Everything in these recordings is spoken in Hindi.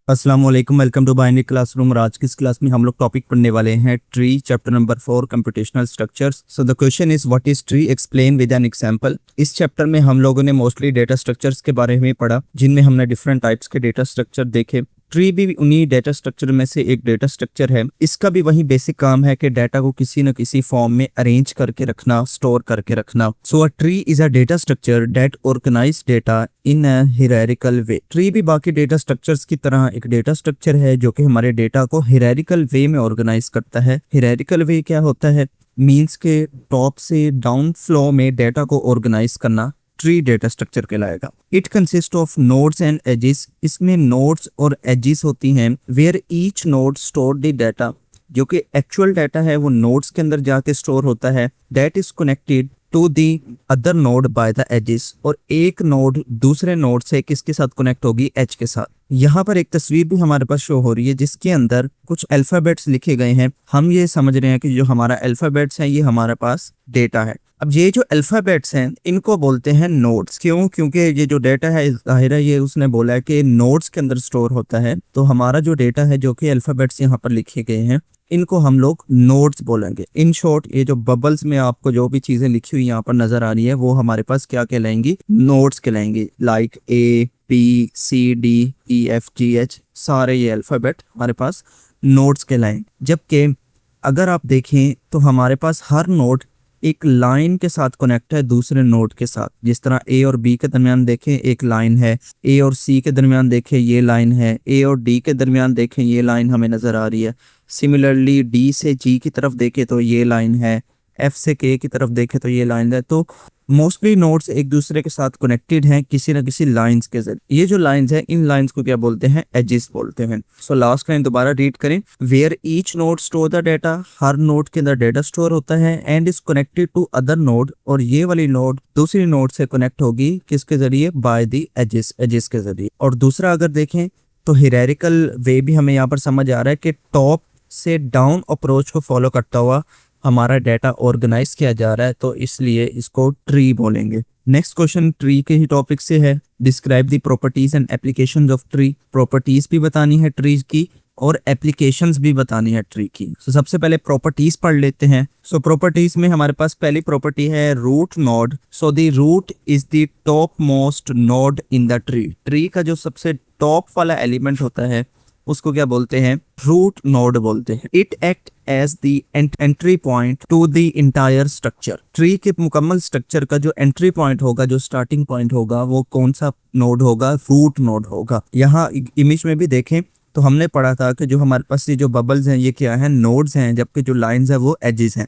अस्सलाम वालेकुम, वेलकम टू बाइनरी क्लासरूम। और आज की इस क्लास में हम लोग टॉपिक पढ़ने वाले हैं tree, chapter number 4, computational structures. So the question is what is tree, explain with an example. इस चैप्टर में हम लोगों ने मोस्टली डेटा स्ट्रक्चर्स के बारे में पढ़ा, जिनमें हमने डिफरेंट टाइप्स के डेटा स्ट्रक्चर देखे। ट्री भी उन्हीं डेटा स्ट्रक्चर में से एक डेटा स्ट्रक्चर है। इसका भी वही बेसिक काम है कि डेटा को किसी न किसी फॉर्म में अरेंज करके रखना, स्टोर करके रखना। So a tree is a data structure that organise data in a hierarchical way. Tree भी बाकी डेटा स्ट्रक्चर्स की तरह एक डेटा स्ट्रक्चर है जो कि हमारे डेटा को हायरार्किकल वे में ऑर्गेनाइज करता है। हायरार्किकल वे क्या होता है? मींस के टॉप से डाउन फ्लो में डेटा को ऑर्गेनाइज करना ट्री डेटा स्ट्रक्चर कहलाएगा। It consist of nodes and edges. इसमें नोड्स और एजेस होती हैं। Where each node store the data, जो कि एक्चुअल डाटा है वो नोड्स के अंदर जाके स्टोर होता है। That is connected to the other node by the edges. और एक नोड दूसरे नोड से किसके साथ कनेक्ट होगी? एज के साथ। यहाँ पर एक तस्वीर भी हमारे पास शो हो रही है जिसके अंदर कुछ अल्फाबेट्स लिखे गए हैं। हम ये समझ रहे हैं कि जो हमारा अल्फाबेट्स है ये हमारे पास डेटा है। अब ये जो अल्फाबेट्स हैं इनको बोलते हैं नोड्स। क्यों? क्योंकि ये जो डेटा है जाहिर है ये उसने बोला है कि नोड्स के अंदर स्टोर होता है। तो हमारा जो डेटा है जो कि अल्फाबेट्स यहाँ पर लिखे गए हैं इनको हम लोग नोड्स बोलेंगे। इन शॉर्ट ये जो बबल्स में आपको जो भी चीजें लिखी हुई यहाँ पर नजर आ रही है वो हमारे पास क्या कहलाएंगी? नोड्स कहलाएंगी। Like A, B, C, D, E, F, G, H, सारे ये अल्फाबेट हमारे पास नोड्स कहलाएंगे। जबकि अगर आप देखें तो हमारे पास हर नोड एक लाइन के साथ कनेक्ट है दूसरे नोड के साथ। जिस तरह ए और बी के दरमियान देखें एक लाइन है, ए और सी के दरमियान देखें ये लाइन है, ए और डी के दरमियान देखें ये लाइन हमें नजर आ रही है। सिमिलरली डी से जी की तरफ देखें तो ये लाइन है, एफ से के की तरफ देखें तो ये लाइन है। तो मोस्टली नोड्स एक दूसरे के साथ कनेक्टेड हैं किसी न किसी लाइंस के जरिए। ये जो लाइंस हैं इन लाइंस को क्या बोलते हैं? एजेस बोलते हैं। सो लास्ट लाइन दोबारा रीड करें। Where each node store the data, हर नोड के अंदर डाटा स्टोर होता है। And is connected to other node, और ये वाली नोड दूसरी नोड से कनेक्ट होगी किसके जरिए? बाय द एजेस, एजेस के जरिए। और दूसरा अगर देखें तो हायरार्किकल वे भी हमें यहाँ पर समझ आ रहा है कि टॉप से डाउन अप्रोच को फॉलो करता हुआ हमारा डाटा ऑर्गेनाइज किया जा रहा है, तो इसलिए इसको ट्री बोलेंगे। नेक्स्ट क्वेश्चन ट्री के ही टॉपिक से है। Describe the properties and applications of tree. Properties भी बतानी है ट्री की और एप्लीकेशंस भी बतानी है ट्री की। सबसे पहले प्रॉपर्टीज पढ़ लेते हैं। प्रॉपर्टीज में हमारे पास पहली प्रॉपर्टी है root node. The root is the top most node in the tree. Tree का जो सबसे टॉप वाला एलिमेंट होता है उसको क्या बोलते हैं? रूट नोड बोलते हैं। It act as the entry point to the entire structure. Tree के मुकम्मल स्ट्रक्चर का जो एंट्री पॉइंट होगा, जो स्टार्टिंग पॉइंट होगा, वो कौन सा नोड होगा? रूट नोड होगा। यहाँ इमेज में भी देखें तो हमने पढ़ा था कि जो हमारे पास ये जो बबल्स हैं ये क्या है? नोड्स हैं, जबकि जो लाइंस है वो एजेस हैं।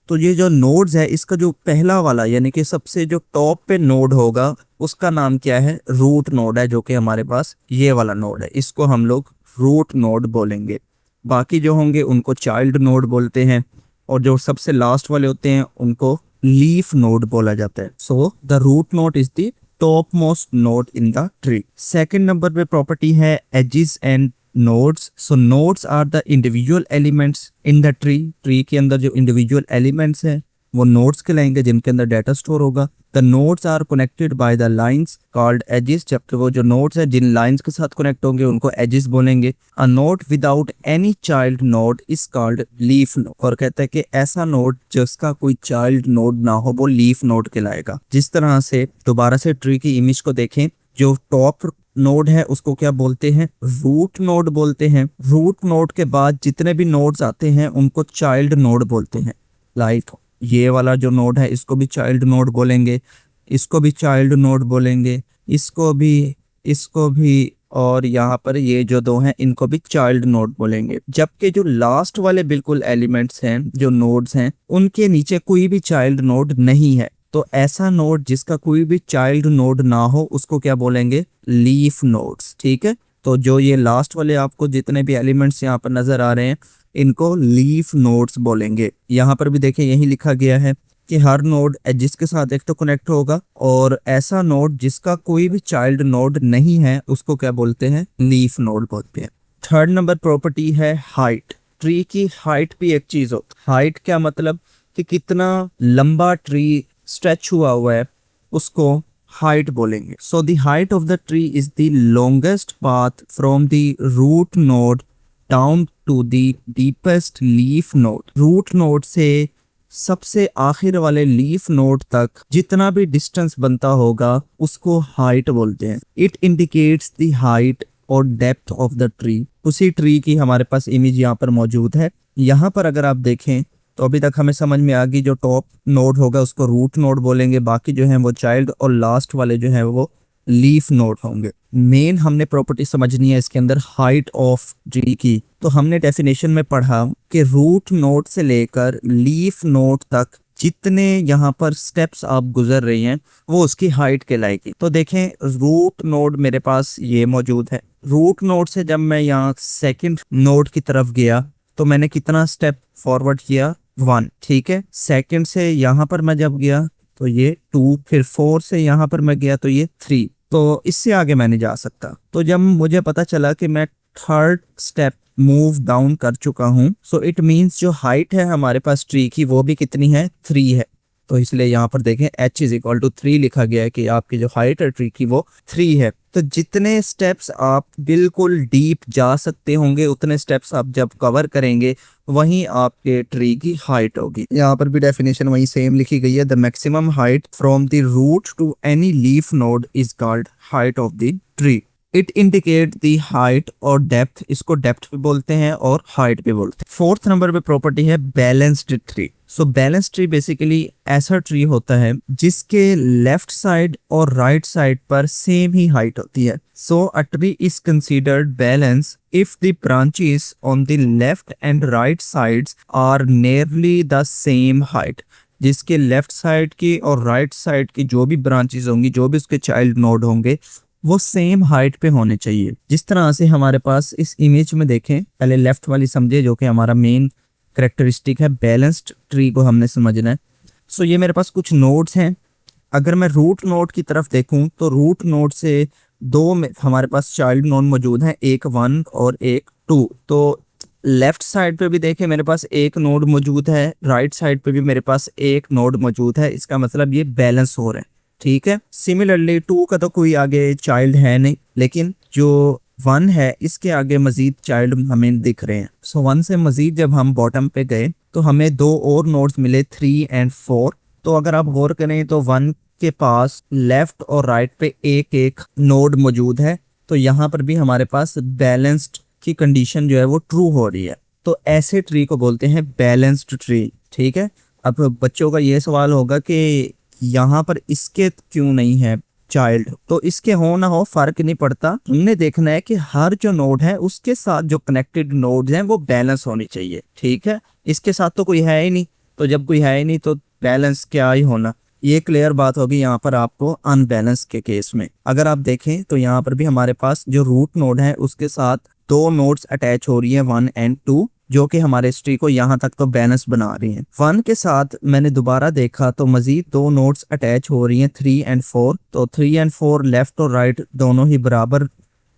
तो ये जो नोड्स है इसका जो पहला वाला यानी कि सबसे जो टॉप पे नोड होगा उसका नाम क्या है? रूट नोड है, जो कि हमारे पास ये वाला नोड है। इसको हम लोग रूट नोड बोलेंगे। बाकी जो होंगे उनको चाइल्ड नोड बोलते हैं, और जो सबसे लास्ट वाले होते हैं उनको लीफ नोड बोला जाता है। So the root node is the top most node in the tree. Second number पे प्रॉपर्टी है edges and nodes. Nodes are the individual elements in the tree. Tree के अंदर जो इंडिविजुअल एलिमेंट्स हैं वो नोड्स कहलाएंगे जिनके अंदर डाटा स्टोर होगा। The nodes are connected by the lines called edges. जबकि वो जो नोड्स है जिन लाइंस के साथ कनेक्ट होंगे उनको एजेस बोलेंगे। A node without any child node is called leaf node. और कहता है कि ऐसा नोड जिसका कोई चाइल्ड नोड ना हो वो लीफ नोड कहलाएगा। जिस तरह से दोबारा से ट्री की इमेज को देखें, जो टॉप नोड है उसको क्या बोलते हैं? रूट नोड बोलते हैं। रूट नोड के बाद जितने भी नोड्स आते हैं उनको चाइल्ड नोड बोलते हैं। लाइक ये वाला जो नोड है इसको भी चाइल्ड नोड बोलेंगे, इसको भी चाइल्ड नोड बोलेंगे, इसको भी, और यहाँ पर ये जो दो हैं इनको भी चाइल्ड नोड बोलेंगे। जबकि जो लास्ट वाले बिल्कुल एलिमेंट्स हैं, जो नोड्स हैं, उनके नीचे कोई भी चाइल्ड नोड नहीं है। तो ऐसा नोड जिसका कोई भी चाइल्ड नोड ना हो उसको क्या बोलेंगे? Leaf nodes. ठीक है, तो जो ये लास्ट वाले आपको जितने भी एलिमेंट्स यहाँ पर नजर आ रहे हैं इनको लीफ नोड्स बोलेंगे। यहाँ पर भी देखें यही लिखा गया है कि हर नोड एजेस के साथ एक तो कनेक्ट होगा, और ऐसा नोड जिसका कोई भी चाइल्ड नोड नहीं है उसको क्या बोलते हैं? लीफ नोड बोलते हैं। थर्ड नंबर प्रॉपर्टी है हाइट। ट्री की हाइट भी एक चीज होती है। हाइट क्या मतलब? कि कितना लंबा ट्री स्ट्रेच हुआ है उसको हाइट बोलेंगे। So the height of the tree is the longest path from the root node down to the deepest leaf node. Root node से सबसे आखिर वाले लीफ नोड तक जितना भी डिस्टेंस बनता होगा उसको हाइट बोलते हैं। इट इंडिकेट्स द हाइट और डेप्थ ऑफ द ट्री। उसी ट्री की हमारे पास इमेज यहाँ पर मौजूद है। यहाँ पर अगर आप देखें तो अभी तक हमें समझ में आ गई, जो टॉप नोड होगा उसको रूट नोड बोलेंगे, बाकी जो है वो चाइल्ड और लास्ट वाले जो है वो लीफ नोड होंगे। मेन हमने प्रॉपर्टी समझनी है इसके अंदर हाइट ऑफ ट्री की। तो हमने डेफिनेशन में पढ़ा कि रूट नोड से लेकर लीफ नोड तक जितने यहाँ पर स्टेप्स आप गुजर रही हैं वो उसकी हाइट कहलाएगी। तो देखें रूट नोड मेरे पास ये मौजूद है। रूट नोड से जब मैं यहाँ सेकंड नोड की तरफ गया तो मैंने कितना स्टेप फॉरवर्ड किया, 1, ठीक है। सेकंड से यहाँ पर मैं जब गया तो ये 2, फिर 4 से यहाँ पर मैं गया तो ये 3, तो इससे आगे मैं नहीं जा सकता। तो जब मुझे पता चला कि मैं थर्ड स्टेप मूव डाउन कर चुका हूँ, सो इट मीन्स जो हाइट है हमारे पास ट्री की वो भी कितनी है, 3 है। तो इसलिए यहाँ पर देखें h = 3 लिखा गया है कि आपकी जो हाइट है ट्री की वो 3 है। तो जितने स्टेप्स आप बिल्कुल डीप जा सकते होंगे उतने स्टेप्स आप जब कवर करेंगे वहीं आपके ट्री की हाइट होगी। यहाँ पर भी डेफिनेशन वही सेम लिखी गई है। The maximum height from the root to any leaf node is called height of the tree. It indicate the height और डेप्थ, इसको डेप्थ भी बोलते हैं और हाइट भी बोलते हैं। 4th नंबर पे प्रॉपर्टी है balanced tree. So balance tree basically ऐसा ट्री होता है जिसके लेफ्ट साइड और राइट साइड पर सेम ही हाइट होती है। So a tree is considered balance if the branches on the left and right sides are nearly the same height. जिसके लेफ्ट साइड की और राइट साइड की जो भी ब्रांचेस होंगी, जो भी उसके चाइल्ड नोड होंगे, वो सेम हाइट पे होने चाहिए। जिस तरह से हमारे पास इस इमेज में देखें, पहले लेफ्ट वाली समझे जो कि हमारा मेन करेक्टरिस्टिक है, बैलेंस्ड ट्री को हमने समझना है। सो ये मेरे पास कुछ नोड्स हैं। अगर मैं रूट नोड की तरफ देखूं तो रूट नोड से 2 में हमारे पास चाइल्ड नोड मौजूद हैं, एक 1 और एक 2। तो लेफ्ट साइड पे भी देखें मेरे पास एक नोड मौजूद है, राइट साइड पे भी मेरे पास एक नोड मौजूद है। इसका मतलब ये बैलेंस हो रहे हैं, ठीक है। सिमिलरली 2 का तो कोई आगे चाइल्ड है नहीं, लेकिन जो 1 है इसके आगे मजीद चाइल्ड हमें दिख रहे हैं। सो 1 से मजीद जब हम बॉटम पे गए तो हमें 2 और नोड्स मिले, 3 और 4। तो अगर आप गौर करें तो 1 के पास लेफ्ट और राइट पे एक एक नोड मौजूद है। तो यहाँ पर भी हमारे पास बैलेंस्ड की कंडीशन जो है वो ट्रू हो रही है। तो ऐसे ट्री को बोलते हैं बैलेंस्ड ट्री, ठीक है। अब बच्चों का ये सवाल होगा कि यहाँ पर इसके क्यों नहीं है चाइल्ड। तो इसके हो ना हो फर्क नहीं पड़ता, हमने देखना है कि हर जो नोड है उसके साथ जो कनेक्टेड नोड्स हैं वो बैलेंस होनी चाहिए, ठीक है। इसके साथ तो कोई है ही नहीं, तो जब कोई है ही नहीं तो बैलेंस क्या ही होना, ये क्लियर बात होगी यहाँ पर आपको अनबैलेंस के केस में। अगर आप देखें तो यहाँ पर भी हमारे पास जो रूट नोड है उसके साथ 2 नोड्स अटैच हो रही है, 1 और 2, जो कि हमारे इस ट्री को यहाँ तक तो बैलेंस बना रही हैं। 1 के साथ मैंने दोबारा देखा तो मजीद 2 नोड्स अटैच हो रही हैं, 3 और 4। तो 3 और 4 लेफ्ट और राइट दोनों ही बराबर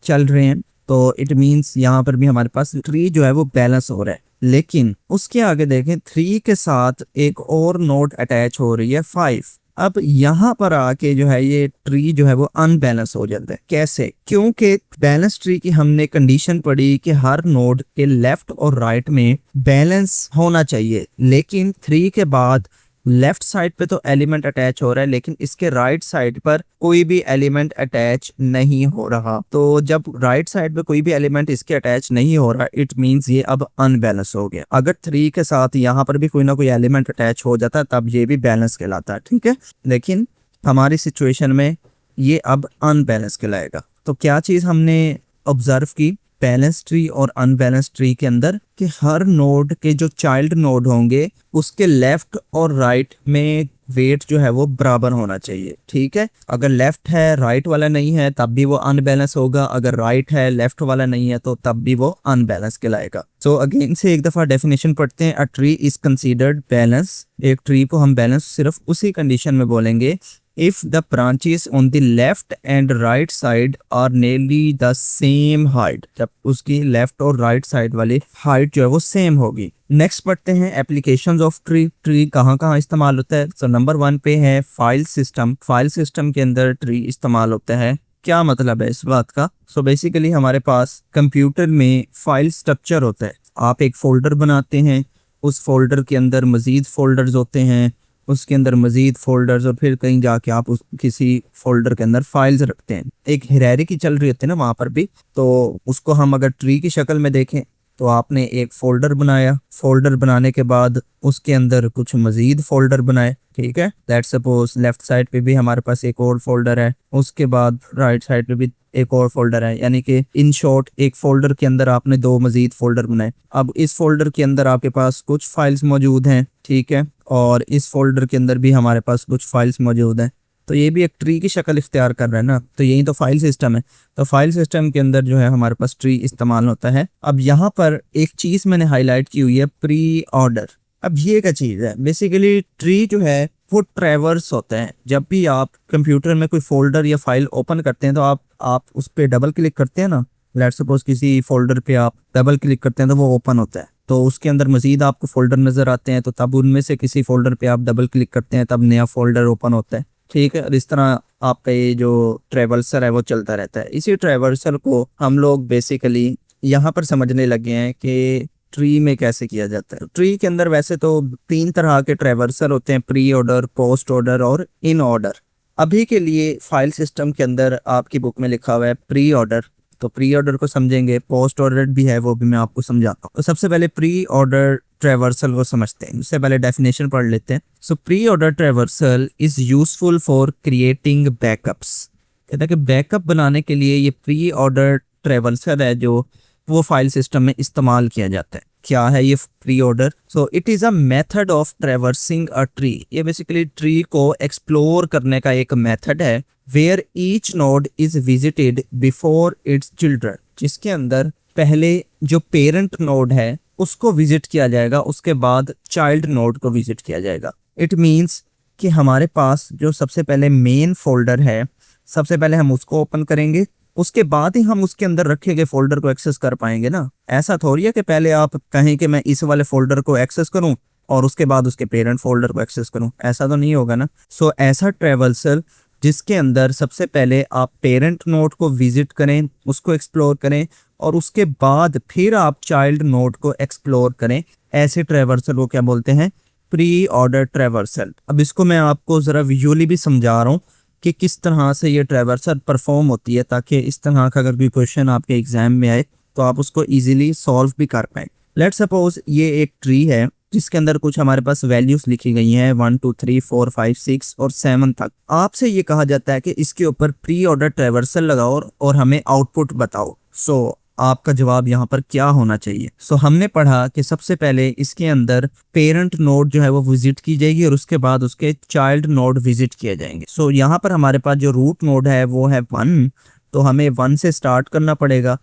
चल रहे हैं। तो इट मीन्स यहाँ पर भी हमारे पास ट्री जो है वो बैलेंस हो रहा है। लेकिन उसके आगे देखें 3 के साथ एक और नोड अटैच हो रही है, 5। अब यहाँ पर आके जो है ये ट्री जो है वो अनबैलेंस हो जाता है। कैसे? क्योंकि बैलेंस ट्री की हमने कंडीशन पढ़ी कि हर नोड के लेफ्ट और राइट में बैलेंस होना चाहिए, लेकिन 3 के बाद लेफ्ट साइड पे तो एलिमेंट अटैच हो रहा है लेकिन इसके राइट साइड पर कोई भी एलिमेंट अटैच नहीं हो रहा। तो जब राइट साइड पे कोई भी एलिमेंट इसके अटैच नहीं हो रहा, इट मींस ये अब अनबैलेंस हो गया। अगर 3 के साथ यहाँ पर भी कोई ना कोई एलिमेंट अटैच हो जाता है तब ये भी बैलेंस कहलाता है, ठीक है। लेकिन हमारी सिचुएशन में ये अब अनबैलेंस कहलाएगा। तो क्या चीज हमने ऑब्जर्व की बैलेंस ट्री और अनबैलेंस ट्री के अंदर कि हर नोड के जो चाइल्ड नोड होंगे उसके लेफ्ट और राइट में वेट जो है वो बराबर होना चाहिए, ठीक है। अगर लेफ्ट है राइट वाला नहीं है तब भी वो अनबैलेंस होगा, अगर राइट है लेफ्ट वाला नहीं है तो तब भी वो अनबैलेंस कहलाएगा। सो अगेन से एक दफा डेफिनेशन पढ़ते हैं। A tree is considered balance. एक ट्री को हम बैलेंस सिर्फ उसी कंडीशन में बोलेंगे if the branches on the left and right side are nearly the same height, जब उसकी लेफ्ट और राइट साइड वाली हाइट जो है वो सेम होगी। नेक्स्ट पढ़ते हैं एप्लीकेशंस ऑफ ट्री। ट्री कहाँ कहाँ इस्तेमाल होता है। सो नंबर 1 पे है फाइल सिस्टम। फाइल सिस्टम के अंदर ट्री इस्तेमाल होता है। क्या मतलब है इस बात का। सो बेसिकली हमारे पास कंप्यूटर में फाइल स्ट्रक्चर होता है। आप एक फोल्डर बनाते हैं, उस फोल्डर के अंदर मजीद फोल्डर्स होते हैं, उसके अंदर मजीद फोल्डर्स, और फिर कहीं जाके आप उस किसी फोल्डर के अंदर फाइल्स रखते हैं। एक हायरार्की चल रही होती है ना वहाँ पर भी। तो उसको हम अगर ट्री की शक्ल में देखें तो आपने एक फोल्डर बनाया, फोल्डर बनाने के बाद उसके अंदर कुछ मजीद फोल्डर बनाए, ठीक है। लेट्स सपोज लेफ्ट साइड पे भी हमारे पास एक और फोल्डर है, उसके बाद राइट साइड पे भी एक और फोल्डर है, यानी कि इन शॉर्ट एक फोल्डर के अंदर आपने 2 मजीद फोल्डर बनाए। अब इस फोल्डर के अंदर आपके पास कुछ फाइल्स मौजूद हैं, ठीक है, और इस फोल्डर के अंदर भी हमारे पास कुछ फाइल्स मौजूद हैं। तो ये भी एक ट्री की शक्ल इख्तियार कर रहा है ना। तो यही तो फाइल सिस्टम है। तो फाइल सिस्टम के अंदर जो है हमारे पास ट्री इस्तेमाल होता है। अब यहाँ पर एक चीज मैंने हाईलाइट की हुई है, प्री ऑर्डर। अब ये क्या चीज है, बेसिकली ट्री जो है वो ट्रैवर्स होता है। जब भी आप कंप्यूटर में कोई फोल्डर या फाइल ओपन करते हैं तो आप उस पर डबल क्लिक करते हैं ना। लेट्स सपोज किसी फोल्डर पे आप डबल क्लिक करते हैं तो वो ओपन होता है, तो उसके अंदर मजीद आपको फोल्डर नजर आते हैं। तो तब उनमें से किसी फोल्डर पे आप डबल क्लिक करते हैं, तब नया फोल्डर ओपन होता है, ठीक है। और इस तरह आपका ये जो ट्रैवर्सर है वो चलता रहता है। इसी ट्रैवर्सर को हम लोग बेसिकली यहाँ पर समझने लगे हैं कि ट्री में कैसे किया जाता है। ट्री के अंदर वैसे तो 3 तरह के ट्रैवर्सर होते हैं, प्री ऑर्डर, पोस्ट ऑर्डर और इन ऑर्डर। अभी के लिए फाइल सिस्टम के अंदर आपकी बुक में लिखा हुआ है प्री ऑर्डर, तो प्री ऑर्डर को समझेंगे। पोस्ट ऑर्डर भी है, वो भी मैं आपको समझाता हूँ। तो सबसे पहले प्री ऑर्डर ट्रैवर्सल को समझते हैं, उससे पहले डेफिनेशन पढ़ लेते हैं। सो pre order traversal is useful for creating backups. कहता है कि बैकअप बनाने के लिए ये प्री ऑर्डर ट्रैवर्सल है जो वो फाइल सिस्टम में इस्तेमाल किया जाता है। क्या है ये pre order. So it is a method of traversing a tree. ये बेसिकली ट्री को एक्सप्लोर करने का एक मेथड है। Where each node is visited before its children, जिसके अंदर पहले जो पेरेंट नोड है उसको विजिट किया जाएगा, उसके बाद चाइल्ड नोड को विजिट किया जाएगा। इट मीन्स कि हमारे पास जो सबसे पहले मेन फोल्डर है, सबसे पहले हम उसको ओपन करेंगे, उसके बाद ही हम उसके अंदर रखे गए फोल्डर को एक्सेस कर पाएंगे ना। ऐसा थोड़ी है कि पहले आप कहें कि मैं इस वाले फोल्डर को एक्सेस करूं और उसके बाद उसके पेरेंट फोल्डर को एक्सेस करूं, ऐसा तो नहीं होगा ना। सो ऐसा ट्रैवर्सल जिसके अंदर सबसे पहले आप पेरेंट नोड को विजिट करें, उसको एक्सप्लोर करें, और उसके बाद फिर आप चाइल्ड नोड को एक्सप्लोर करें, ऐसे ट्रैवर्सल को क्या बोलते हैं, प्री ऑर्डर ट्रैवर्सल। अब इसको मैं आपको जरा विजुअली भी समझा रहा हूँ कि किस तरह से ये ट्रैवर्सल परफॉर्म होती है, ताकि इस तरह का अगर कोई क्वेश्चन आपके एग्जाम में आए तो आप उसको इजीली सॉल्व भी कर पाए। लेट्स सपोज ये एक ट्री है जिसके अंदर कुछ हमारे पास वैल्यूज लिखी गई हैं 1 2 3 4 5 6 और 7 तक। आपसे ये कहा जाता है कि इसके ऊपर प्री ऑर्डर ट्रैवर्सल लगाओ और हमें आउटपुट बताओ। सो आपका जवाब यहाँ पर क्या होना चाहिए। सो हमने पढ़ा कि सबसे पहले इसके अंदर पेरेंट नोड जो है वो विजिट की जाएगी और उसके बाद उसके चाइल्ड नोड विजिट किए जाएंगे। सो यहाँ पर हमारे पास जो रूट नोड है वो है 1, तो हमें 1 से स्टार्ट करना पड़ेगा।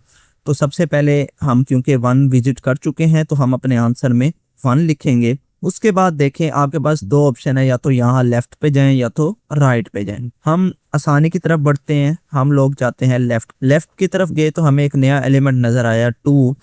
तो सबसे पहले हम क्योंकि 1 विजिट कर चुके हैं तो हम अपने आंसर में 1 लिखेंगे। उसके बाद देखें आपके पास 2 ऑप्शन है, या तो यहाँ लेफ्ट पे जाएं या तो राइट पे जाएं। हम आसानी की तरफ बढ़ते हैं, हम लोग जाते हैं लेफ्ट की तरफ गए तो हमें एक नया एलिमेंट नजर आया 2,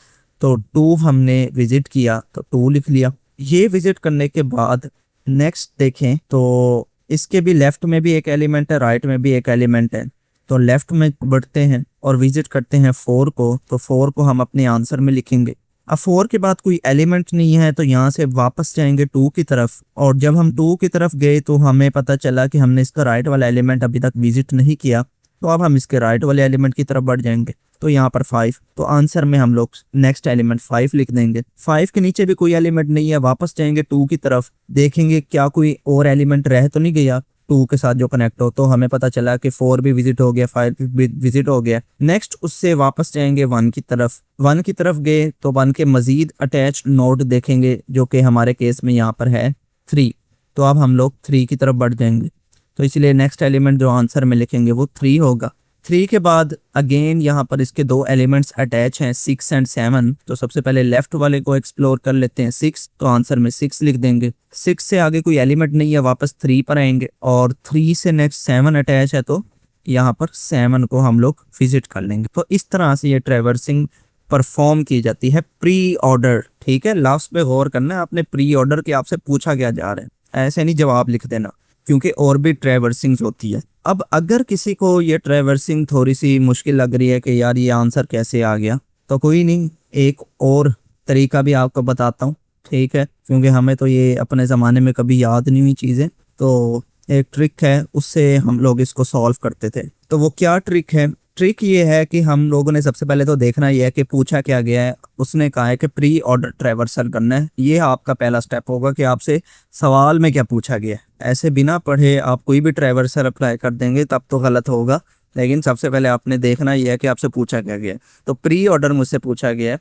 तो 2 हमने विजिट किया तो 2 लिख लिया। ये विजिट करने के बाद नेक्स्ट देखें तो इसके भी लेफ्ट में भी एक एलिमेंट है, राइट में भी एक एलिमेंट है। तो लेफ्ट में बढ़ते हैं और विजिट करते हैं 4 को, तो 4 को हम अपने आंसर में लिखेंगे। अब 4 के बाद कोई एलिमेंट नहीं है तो यहाँ से वापस जाएंगे 2 की तरफ, और जब हम 2 की तरफ गए तो हमें पता चला कि हमने इसका राइट वाला एलिमेंट अभी तक विजिट नहीं किया, तो अब हम इसके राइट वाले एलिमेंट की तरफ बढ़ जाएंगे। तो यहाँ पर 5, तो आंसर में हम लोग नेक्स्ट एलिमेंट 5 लिख देंगे। 5 के नीचे भी कोई एलिमेंट नहीं है, वापस जाएंगे 2 की तरफ, देखेंगे क्या कोई और एलिमेंट रह तो नहीं गया 2 के साथ जो कनेक्ट हो, तो हमें पता चला कि 4 भी विजिट हो गया, 5 भी विजिट हो गया। नेक्स्ट उससे वापस जाएंगे 1 की तरफ, 1 की तरफ गए तो 1 के मजीद अटैच नोड देखेंगे जो कि हमारे केस में यहाँ पर है 3, तो अब हम लोग 3 की तरफ बढ़ जाएंगे। तो इसलिए नेक्स्ट एलिमेंट जो आंसर में लिखेंगे वो 3 होगा। 3 के बाद अगेन यहाँ पर इसके दो एलिमेंट्स अटैच हैं 6 एंड 7। तो सबसे पहले लेफ्ट वाले को एक्सप्लोर कर लेते हैं 6, तो आंसर में 6 लिख देंगे। 6 से आगे कोई एलिमेंट नहीं है, वापस 3 पर आएंगे और 3 से नेक्स्ट 7 अटैच है, तो यहाँ पर 7 को हम लोग विजिट कर लेंगे। तो इस तरह से ये ट्रैवर्सिंग परफॉर्म की जाती है प्री ऑर्डर। ठीक है, लास्ट पे गौर करना है आपने, प्री ऑर्डर के आपसे पूछा क्या जा रहा है, ऐसे नहीं जवाब लिख देना, क्योंकि और भी ट्रैवर्सिंग होती है। अब अगर किसी को ये ट्रैवर्सिंग थोड़ी सी मुश्किल लग रही है कि यार ये आंसर कैसे आ गया, तो कोई नहीं, एक और तरीका भी आपको बताता हूँ। ठीक है, क्योंकि हमें तो ये अपने ज़माने में कभी याद नहीं हुई चीज़ें, तो एक ट्रिक है, उससे हम लोग इसको सॉल्व करते थे। तो वो क्या ट्रिक है? ट्रिक ये है कि हम लोगों ने सबसे पहले तो देखना ये है कि पूछा क्या गया है। उसने कहा है कि प्री ऑर्डर ट्रैवर्सल करना है, ये आपका पहला स्टेप होगा कि आपसे सवाल में क्या पूछा गया है। ऐसे बिना पढ़े आप कोई भी ट्रैवर्सल अप्लाई कर देंगे तब तो गलत होगा, लेकिन सबसे पहले आपने देखना ये है कि आपसे पूछा क्या गया है। तो प्री ऑर्डर मुझसे पूछा गया है,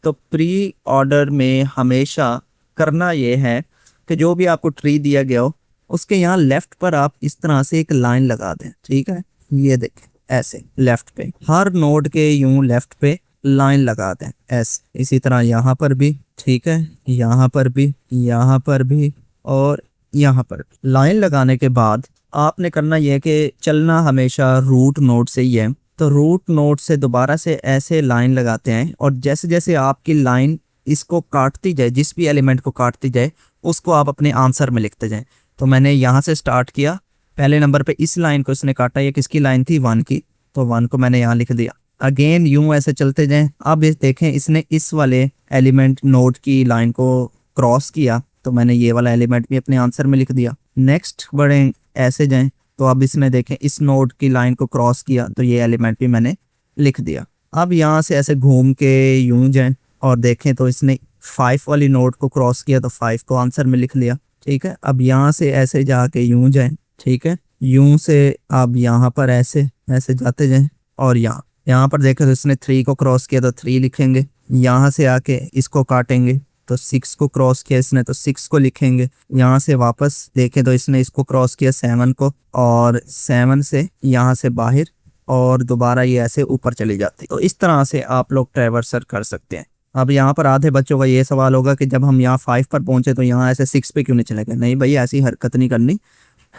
तो प्री ऑर्डर में हमेशा करना ये है कि जो भी आपको ट्री दिया गया हो उसके यहाँ लेफ्ट पर आप इस तरह से एक लाइन लगा दें। ठीक है, ये देखें ऐसे लेफ्ट पे, हर नोड के यूं लेफ्ट पे लाइन लगा दें ऐसे। इसी तरह यहाँ पर भी, ठीक है, यहाँ पर भी, यहाँ पर भी और यहाँ पर। लाइन लगाने के बाद आपने करना यह है कि चलना हमेशा रूट नोड से ही है। तो रूट नोड से दोबारा से ऐसे लाइन लगाते हैं और जैसे जैसे आपकी लाइन इसको काटती जाए, जिस भी एलिमेंट को काटती जाए, उसको आप अपने आंसर में लिखते जाएं। तो मैंने यहाँ से स्टार्ट किया, पहले नंबर पे इस लाइन को इसने काटा, ये किसकी लाइन थी? 1 की, तो 1 को मैंने यहाँ लिख दिया। अगेन यूं ऐसे चलते जाएं। अब ये देखें, इसने इस वाले एलिमेंट नोड की लाइन को क्रॉस किया, तो मैंने ये वाला एलिमेंट भी अपने आंसर में लिख दिया। नेक्स्ट बढ़ें, ऐसे जाएं, तो अब इसने देखें इस नोड की लाइन को क्रॉस किया, तो ये एलिमेंट भी मैंने लिख दिया। अब यहाँ से ऐसे घूम के यूं जाएं और देखें तो इसने 5 वाली नोड को क्रॉस किया, तो 5 को आंसर में लिख लिया। ठीक है, अब यहाँ से ऐसे जाके यूं जाएं, ठीक है, यूं से अब यहाँ पर ऐसे ऐसे जाते जाएं और यहाँ पर देखें तो इसने 3 को क्रॉस किया, तो 3 लिखेंगे। यहाँ से आके इसको काटेंगे, तो 6 को क्रॉस किया इसने, तो 6 को लिखेंगे। यहाँ से वापस देखें तो इसने इसको क्रॉस किया 7 को, और 7 से यहाँ से बाहर और दोबारा ये ऐसे ऊपर चली जाती। तो इस तरह से आप लोग ट्रैवर्सल कर सकते हैं। अब यहाँ पर आधे बच्चों का ये सवाल होगा कि जब हम यहाँ 5 पर पहुंचे तो यहाँ ऐसे 6 पे क्यों नहीं चले गए? नहीं भाई, ऐसी हरकत नहीं करनी।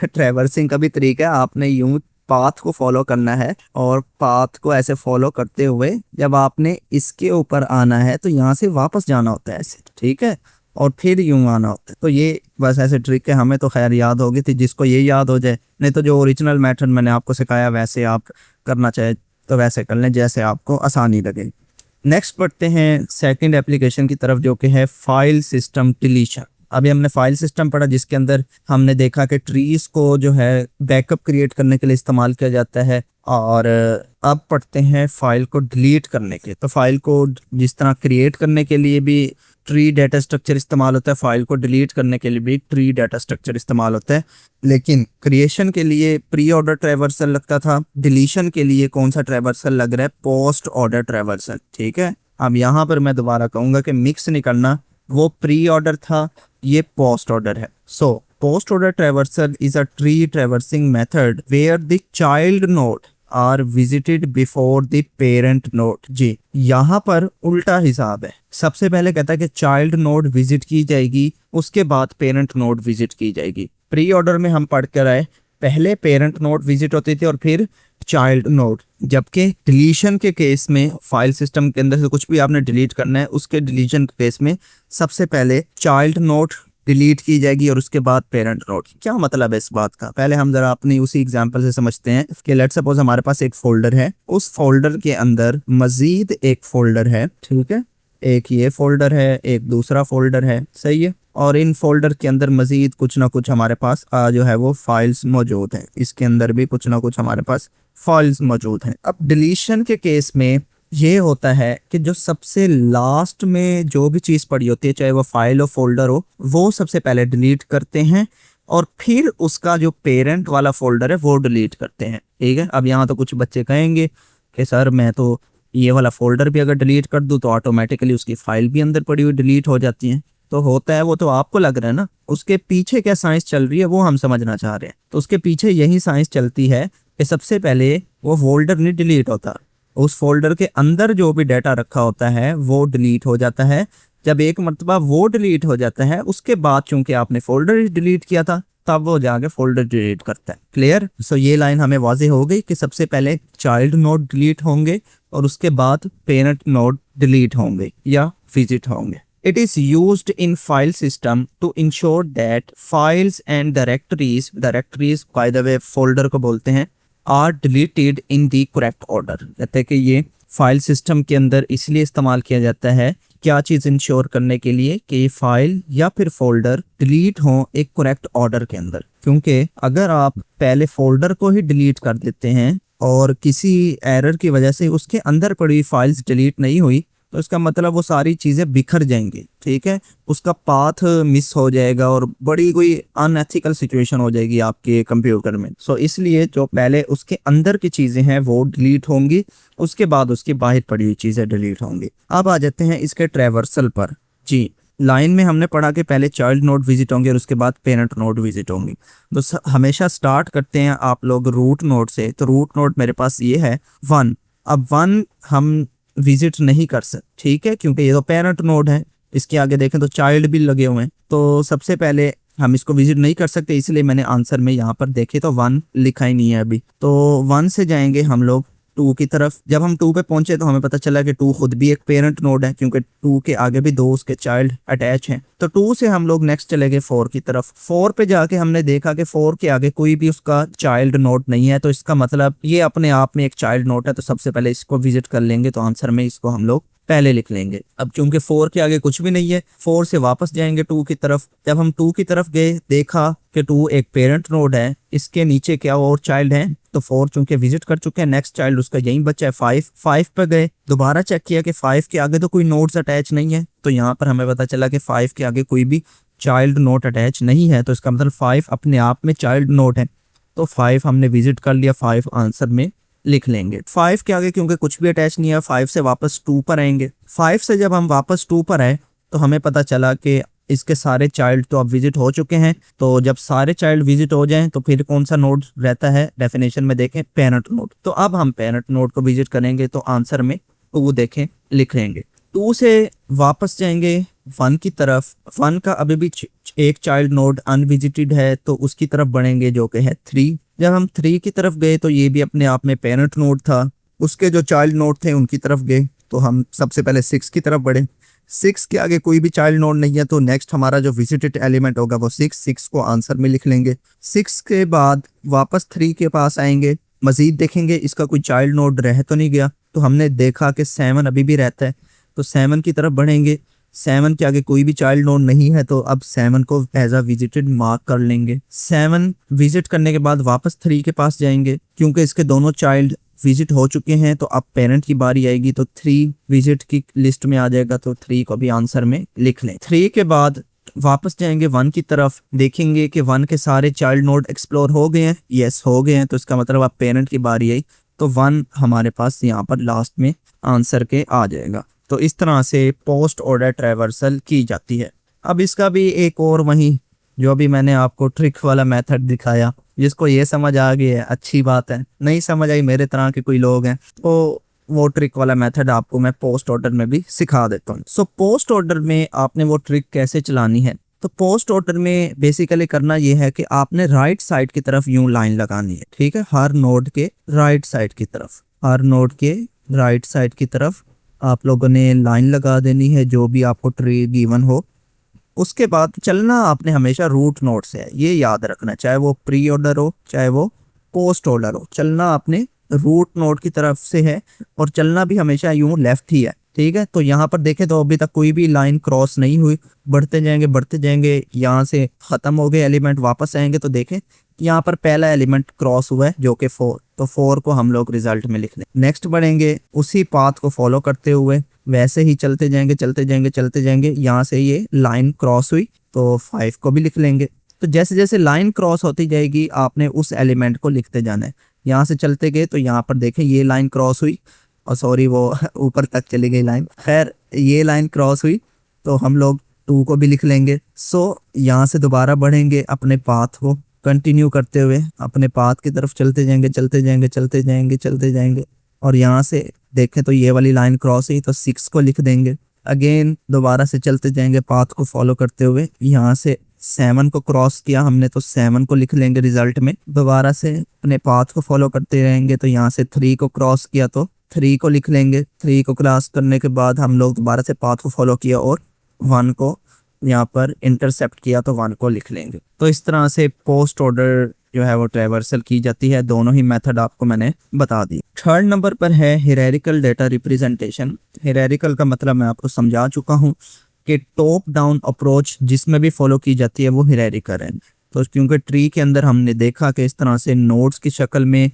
ट्रैवर्सिंग का भी तरीका है, आपने यूं पाथ को फॉलो करना है और पाथ को ऐसे फॉलो करते हुए जब आपने इसके ऊपर आना है तो यहाँ से वापस जाना होता है ऐसे, ठीक है, और फिर यूं आना होता है। तो ये बस ऐसे ट्रिक है, हमें तो खैर याद होगी थी, जिसको ये याद हो जाए। नहीं तो जो ओरिजिनल मेथड मैंने आपको सिखाया वैसे आप करना चाहे तो वैसे कर लें, जैसे आपको आसानी लगे। नेक्स्ट बढ़ते हैं सेकंड एप्लीकेशन की तरफ, जो कि है फाइल सिस्टम डिलीशन। अभी हमने फाइल सिस्टम पढ़ा, जिसके अंदर हमने देखा कि ट्रीज को जो है बैकअप क्रिएट करने के लिए इस्तेमाल किया जाता है, और अब पढ़ते हैं फाइल को डिलीट करने के। तो फाइल को जिस तरह क्रिएट करने के लिए भी ट्री डाटा स्ट्रक्चर इस्तेमाल होता है, फाइल को डिलीट करने के लिए भी ट्री डाटा स्ट्रक्चर इस्तेमाल होता है। लेकिन क्रिएशन के लिए प्री ऑर्डर ट्रैवर्सल लगता था, डिलीशन के लिए कौन सा ट्रैवर्सल लग रहा है? Post order traversal. ठीक है, अब यहाँ पर मैं दोबारा कहूँगा कि मिक्स नहीं करना, वो प्री ऑर्डर था, ये पोस्ट ऑर्डर है। So post order traversal is a tree traversing method where the child node are visited before the parent node. जी, यहाँ पर उल्टा हिसाब है। सबसे पहले कहता है कि चाइल्ड नोड विजिट की जाएगी, उसके बाद पेरेंट नोड विजिट की जाएगी। प्री ऑर्डर में हम पढ़ कर आए, पहले पेरेंट नोड विजिट होती थी और फिर चाइल्ड नोड। जबकि डिलीशन के केस में फाइल सिस्टम के अंदर से कुछ भी आपने डिलीट करना है, उसके डिलीशन केस में सबसे पहले चाइल्ड नोड डिलीट की जाएगी और उसके बाद पेरेंट नोड। क्या मतलब है इस बात का? पहले हम जरा अपनी उसी एग्जांपल से समझते हैं कि लेट्स सपोज हमारे पास एक फोल्डर है, उस फोल्डर के अंदर मजीद एक फोल्डर है, ठीक है, एक ये फोल्डर है, एक दूसरा फोल्डर है, सही है, और इन फोल्डर के अंदर मजीद कुछ ना कुछ हमारे पास जो है वो फाइल्स मौजूद हैं। इसके अंदर भी कुछ ना कुछ हमारे पास फाइल्स मौजूद हैं। अब डिलीशन के केस में ये होता है कि जो सबसे लास्ट में जो भी चीज़ पड़ी होती है, चाहे वो फाइल हो फोल्डर हो, वो सबसे पहले डिलीट करते हैं और फिर उसका जो पेरेंट वाला फोल्डर है वो डिलीट करते हैं। ठीक है, अब यहाँ तो कुछ बच्चे कहेंगे कि सर मैं तो ये वाला फोल्डर भी अगर डिलीट कर दूँ तो ऑटोमेटिकली उसकी फाइल भी अंदर पड़ी हुई डिलीट हो जाती है। तो होता है, वो तो आपको लग रहा है ना, उसके पीछे क्या साइंस चल रही है वो हम समझना चाह रहे हैं। तो उसके पीछे यही साइंस चलती है कि सबसे पहले वो फोल्डर नहीं डिलीट होता, उस फोल्डर के अंदर जो भी डाटा रखा होता है वो डिलीट हो जाता है। जब एक मरतबा वो डिलीट हो जाता है उसके बाद चूंकि आपने फोल्डर डिलीट किया था तब वो जाके फोल्डर डिलीट करता है। क्लियर? सो ये लाइन हमें वाज़ेह हो गई कि सबसे पहले चाइल्ड नोड डिलीट होंगे और उसके बाद पेरेंट नोड डिलीट होंगे या विजिट होंगे। It is used in file system to ensure that files and directories by the way folder को बोलते हैं, are deleted in the correct order। कहते हैं कि ये फाइल सिस्टम के अंदर इसलिए इस्तेमाल किया जाता है, क्या चीज़ इंश्योर करने के लिए कि ये फाइल या फिर फोल्डर डिलीट हो एक करेक्ट ऑर्डर के अंदर। क्योंकि अगर आप पहले फोल्डर को ही डिलीट कर देते हैं और किसी एरर की वजह से उसके अंदर पड़ी फाइल्स डिलीट नहीं हुई तो इसका मतलब वो सारी चीज़ें बिखर जाएंगी, ठीक है, उसका पाथ मिस हो जाएगा और बड़ी कोई अनएथिकल सिचुएशन हो जाएगी आपके कंप्यूटर में। सो इसलिए जो पहले उसके अंदर की चीज़ें हैं वो डिलीट होंगी, उसके बाद उसकी बाहर पड़ी हुई चीज़ें डिलीट होंगी। अब आ जाते हैं इसके ट्रैवर्सल पर। जी, लाइन में हमने पढ़ा कि पहले चाइल्ड नोड विजिट होंगे और उसके बाद पेरेंट नोड विजिट होंगी। तो हमेशा स्टार्ट करते हैं आप लोग रूट नोड से। तो रूट नोड मेरे पास ये है 1। अब 1 हम विजिट नहीं कर सकते, ठीक है, क्योंकि ये तो पेरेंट नोड है। इसके आगे देखें तो चाइल्ड भी लगे हुए हैं, तो सबसे पहले हम इसको विजिट नहीं कर सकते, इसलिए मैंने आंसर में यहाँ पर देखे तो 1 लिखा ही नहीं है अभी। तो 1 से जाएंगे हम लोग 2 की तरफ। जब हम 2 पे पहुंचे तो हमें पता चला कि 2 खुद भी एक पेरेंट नोड है, क्योंकि 2 के आगे भी 2 उसके चाइल्ड अटैच हैं। तो 2 से हम लोग नेक्स्ट चले गए 4 की तरफ। 4 पे जाके हमने देखा कि 4 के आगे कोई भी उसका चाइल्ड नोड नहीं है, तो इसका मतलब ये अपने आप में एक चाइल्ड नोड है। तो सबसे पहले इसको विजिट कर लेंगे, तो आंसर में इसको हम लोग पहले लिख लेंगे। अब चूंकि 4 के आगे कुछ भी नहीं है, 4 से वापस जाएंगे 2 की तरफ। जब हम 2 की तरफ गए देखा कि 2 एक पेरेंट नोड है, इसके नीचे क्या और चाइल्ड है, तो 4 चूंकि विजिट कर चुके हैं, नेक्स्ट चाइल्ड उसका यही बच्चा है 5। 5 पे गए, दोबारा चेक किया कि 5 के आगे तो कोई नोड्स अटैच नहीं है, तो यहाँ पर हमें पता चला कि 5 के आगे कोई भी चाइल्ड नोड अटैच नहीं है। तो इसका मतलब 5 अपने आप में चाइल्ड नोड है। तो 5 हमने विजिट कर लिया, 5 आंसर में लिख लेंगे। 5 के आगे क्योंकि कुछ भी अटैच नहीं है, 5 से वापस 2 पर आएंगे। 5 से जब हम वापस 2 पर आए तो हमें पता चला कि इसके सारे चाइल्ड तो अब विजिट हो चुके हैं। तो जब सारे चाइल्ड विजिट हो जाएं तो फिर कौन सा नोड रहता है, डेफिनेशन में देखें पेरेंट नोड। तो अब हम पेरेंट नोड को विजिट करेंगे, तो आंसर में 2 देखें लिख लेंगे। 2 से वापस जाएंगे 1 की तरफ। 1 का अभी भी एक चाइल्ड नोड अनविजिटेड है, तो उसकी तरफ बढ़ेंगे जो कि है 3। जब हम 3 की तरफ गए तो ये भी अपने आप में पेरेंट नोड था, उसके जो चाइल्ड नोड थे उनकी तरफ गए, तो हम सबसे पहले 6 की तरफ बढ़े। 6 के आगे कोई भी चाइल्ड नोड नहीं है, तो नेक्स्ट हमारा जो विजिटेड एलिमेंट होगा वो 6 को आंसर में लिख लेंगे। 6 के बाद वापस 3 के पास आएंगे, मजीद देखेंगे इसका कोई चाइल्ड नोड रह तो नहीं गया, तो हमने देखा कि 7 अभी भी रहता है, तो 7 की तरफ बढ़ेंगे। 7 के आगे कोई भी चाइल्ड नोड नहीं है, तो अब 7 को एज अ विजिटेड मार्क कर लेंगे। 7 विजिट करने के बाद वापस 3 के पास जाएंगे, क्योंकि इसके दोनों चाइल्ड विजिट हो चुके हैं, तो अब पेरेंट की बारी आएगी, तो 3 विजिट की लिस्ट में आ जाएगा, तो 3 को भी आंसर में लिख लें। 3 के बाद वापस जाएंगे 1 की तरफ, देखेंगे कि 1 के सारे चाइल्ड नोड एक्सप्लोर हो गए हैं, यस हो गए हैं, तो इसका मतलब अब पेरेंट की बारी आई, तो 1 हमारे पास यहाँ पर लास्ट में आंसर के आ जाएगा। तो इस तरह से पोस्ट ऑर्डर ट्रैवर्सल की जाती है। अब इसका भी एक और वही जो भी मैंने आपको ट्रिक वाला मेथड दिखाया, जिसको ये समझ आ गई है अच्छी बात है, नहीं समझ आई मेरे तरह के कोई लोग हैं तो वो ट्रिक वाला मेथड आपको मैं पोस्ट ऑर्डर में भी सिखा देता हूँ। सो पोस्ट ऑर्डर में आपने वो ट्रिक कैसे चलानी है, तो पोस्ट ऑर्डर में बेसिकली करना ये है कि आपने राइट साइड की तरफ यूं लाइन लगानी है, ठीक है, हर नोड के राइट साइड की तरफ, हर नोड के राइट साइड की तरफ आप लोगों ने लाइन लगा देनी है, जो भी आपको ट्री गिवन हो। उसके बाद चलना आपने हमेशा रूट नोड से है, ये याद रखना, चाहे वो प्री ऑर्डर हो चाहे वो पोस्ट ऑर्डर हो, चलना आपने रूट नोड की तरफ से है और चलना भी हमेशा यूं लेफ्ट ही है, ठीक है। तो यहाँ पर देखें तो अभी तक कोई भी लाइन क्रॉस नहीं हुई, बढ़ते जाएंगे, यहाँ से खत्म हो गए एलिमेंट, वापस आएंगे तो देखें यहाँ पर पहला एलिमेंट क्रॉस हुआ है जो कि 4, तो 4 को हम लोग रिजल्ट में लिख लें। नेक्स्ट बढ़ेंगे उसी पाथ को फॉलो करते हुए, वैसे ही चलते जाएंगे, यहाँ से ये लाइन क्रॉस हुई तो 5 को भी लिख लेंगे। तो जैसे जैसे लाइन क्रॉस होती जाएगी आपने उस एलिमेंट को लिखते जाना है। यहाँ से चलते गए तो यहाँ पर देखें ये लाइन क्रॉस हुई, और सॉरी वो ऊपर तक चली गई लाइन, खैर ये लाइन क्रॉस हुई तो हम लोग 2 को भी लिख लेंगे। सो यहाँ से दोबारा बढ़ेंगे अपने पाथ को, कंटिन्यू करते हुए अपने पाथ की तरफ चलते जाएंगे, चलते जाएंगे, चलते जाएंगे, चलते जाएंगे, और यहाँ से देखें तो ये वाली लाइन क्रॉस हुई तो 6 को लिख देंगे। अगेन दोबारा से चलते जाएंगे पाथ को फॉलो करते हुए, यहाँ से 7 को क्रॉस किया हमने तो 7 को लिख लेंगे रिजल्ट में। दोबारा से अपने पाथ को फॉलो करते रहेंगे तो यहाँ से 3 को क्रॉस किया तो 3 को लिख लेंगे। 3 को क्रॉस करने के बाद हम लोग दोबारा से पाथ को फॉलो किया और 1 को यहाँ पर इंटरसेप्ट किया तो 1 को लिख लेंगे। तो इस तरह से पोस्ट ऑर्डर जो है वो ट्रैवर्सल की जाती है। दोनों ही मेथड आपको मैंने बता दी। थर्ड नंबर पर है हिरारिकल डेटा रिप्रेजेंटेशन। हिरारिकल का मतलब मैं आपको समझा चुका हूँ कि टॉप डाउन अप्रोच जिसमें भी फॉलो की जाती है वो हिरारिकल है। तो क्योंकि ट्री के अंदर हमने देखा कि इस तरह से नोड्स की शक्ल में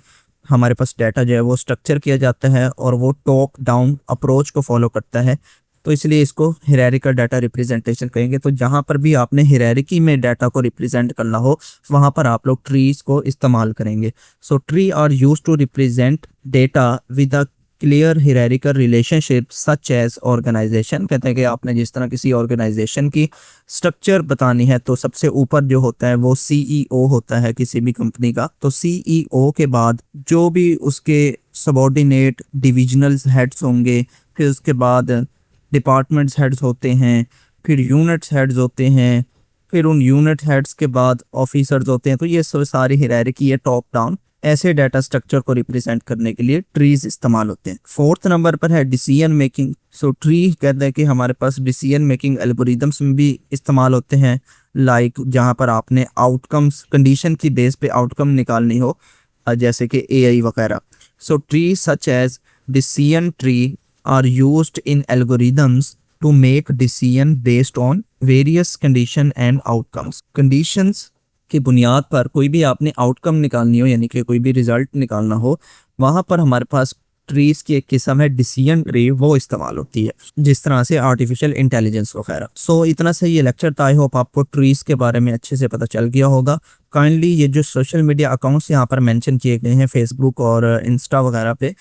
हमारे पास डाटा जो है वो स्ट्रक्चर किया जाता है और वो टॉप डाउन अप्रोच को फॉलो करता है, तो इसलिए इसको हिरारिकल डाटा रिप्रेजेंटेशन कहेंगे। तो जहाँ पर भी आपने हिरारिकी में डाटा को रिप्रेजेंट करना हो वहाँ पर आप लोग ट्रीज को इस्तेमाल करेंगे। So tree are used to represent data with a clear hierarchical relationship such as organisation. कहते हैं कि आपने जिस तरह किसी ऑर्गेनाइजेशन की स्ट्रक्चर बतानी है तो सबसे ऊपर जो होता है वो सीईओ होता है किसी भी कंपनी का। तो सीईओ के बाद जो भी उसके सबऑर्डिनेट डिविजनल हेड्स होंगे, फिर उसके बाद डिपार्टमेंट्स हेड्स होते हैं, फिर यूनिट्स हेड्स होते हैं, फिर उन यूनिट हेड्स के बाद ऑफिसर्स होते हैं। तो ये सारी हिरारिकी है टॉप डाउन। ऐसे डाटा स्ट्रक्चर को रिप्रेजेंट करने के लिए ट्रीज इस्तेमाल होते हैं। फोर्थ नंबर पर है डिसीजन मेकिंग। सो ट्री कहते हैं कि हमारे पास डिसीजन मेकिंग एल्गोरिदम्स में भी इस्तेमाल होते हैं। लाइक जहाँ पर आपने आउटकम्स कंडीशन की बेस पे आउटकम निकालनी हो, जैसे कि एआई वगैरह। So tree such as decision tree are used in algorithms to make decision based on various condition and outcomes। conditions की बुनियाद पर कोई भी आपने आउटकम निकालनी हो, यानी कि कोई भी रिजल्ट निकालना हो, वहाँ पर हमारे पास ट्रीज की एक किस्म है डिसीजन ट्री, वो इस्तेमाल होती है, जिस तरह से आर्टिफिशियल इंटेलिजेंस वगैरह। सो इतना सही ये लेक्चर था। आई होप आपको ट्रीज के बारे में अच्छे से पता चल गया होगा। काइंडली ये जो सोशल मीडिया अकाउंट्स यहाँ पर मेंशन किए गए हैं फेसबुक और इंस्टा वगैरह पे,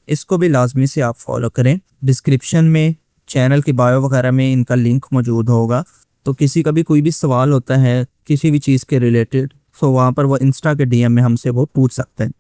इसको भी लाजमी से आप फॉलो करें। डिस्क्रिप्शन में चैनल की बायो वगैरह में इनका लिंक मौजूद होगा। तो किसी का भी कोई भी सवाल होता है किसी भी चीज़ के रिलेटेड, तो वहाँ पर वो इंस्टा के डीएम में हमसे वो पूछ सकते हैं।